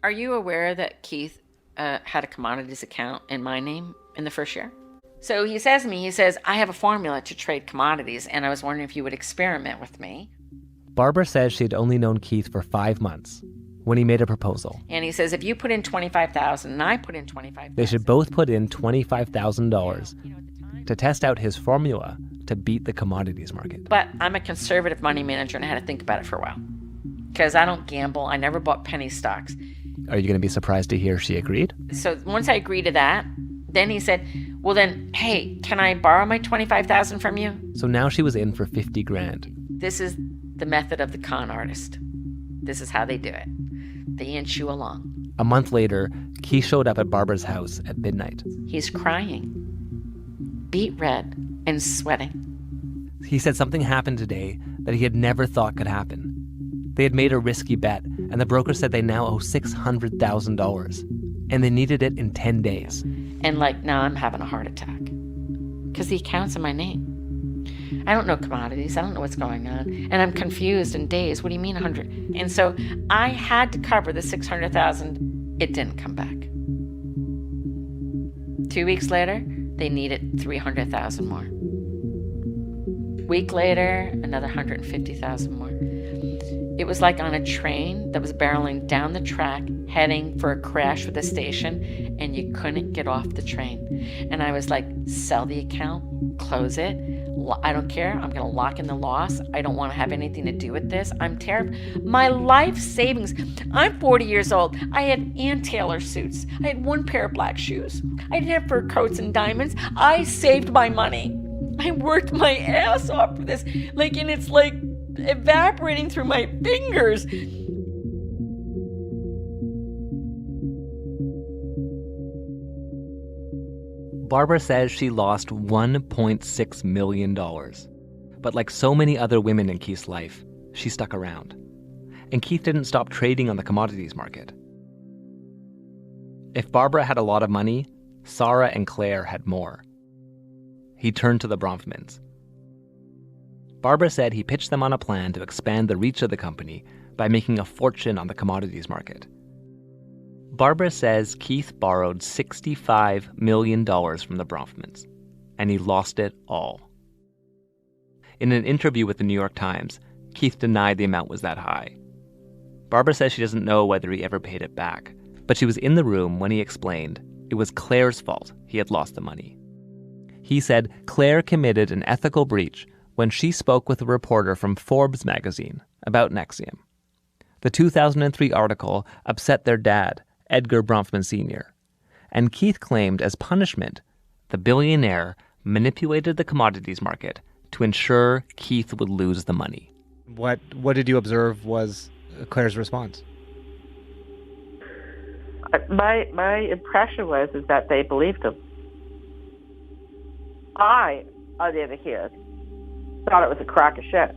Are you aware that Keith had a commodities account in my name in the first year? So he says to me, I have a formula to trade commodities, and I was wondering if you would experiment with me. Barbara says she had only known Keith for 5 months when he made a proposal. And he says, if you put in $25,000 and I put in $25,000. They should both put in $25,000 to test out his formula to beat the commodities market. But I'm a conservative money manager and I had to think about it for a while. Because I don't gamble. I never bought penny stocks. Are you going to be surprised to hear she agreed? So once I agreed to that, then he said, well then, hey, can I borrow my $25,000 from you? So now she was in for $50,000. This is the method of the con artist. This is how they do it. They inch you along. A month later, Keith showed up at Barbara's house at midnight. He's crying, beet red, and sweating. He said something happened today that he had never thought could happen. They had made a risky bet, and the broker said they now owe $600,000, and they needed it in 10 days. And now I'm having a heart attack because the account's in my name. I don't know commodities. I don't know what's going on. And I'm confused and dazed. What do you mean 100? And so I had to cover the $600,000. It didn't come back. 2 weeks later, they needed $300,000 more. Week later, another $150,000 more. It was like on a train that was barreling down the track, heading for a crash with the station, and you couldn't get off the train. And I was like, sell the account, close it. I don't care. I'm going to lock in the loss. I don't want to have anything to do with this. I'm terrified. My life savings. I'm 40 years old. I had Ann Taylor suits. I had one pair of black shoes. I didn't have fur coats and diamonds. I saved my money. I worked my ass off for this. And it's evaporating through my fingers. Barbara says she lost $1.6 million. But like so many other women in Keith's life, she stuck around. And Keith didn't stop trading on the commodities market. If Barbara had a lot of money, Sarah and Claire had more. He turned to the Bronfmans. Barbara said he pitched them on a plan to expand the reach of the company by making a fortune on the commodities market. Barbara says Keith borrowed $65 million from the Bronfmans, and he lost it all. In an interview with the New York Times, Keith denied the amount was that high. Barbara says she doesn't know whether he ever paid it back, but she was in the room when he explained it was Claire's fault he had lost the money. He said Claire committed an ethical breach when she spoke with a reporter from Forbes magazine about NXIVM. The 2003 article upset their dad, Edgar Bronfman Sr., and Keith claimed as punishment, the billionaire manipulated the commodities market to ensure Keith would lose the money. What did you observe was Claire's response? My impression is that they believed him. I, on the other hand, thought it was a crock of shit.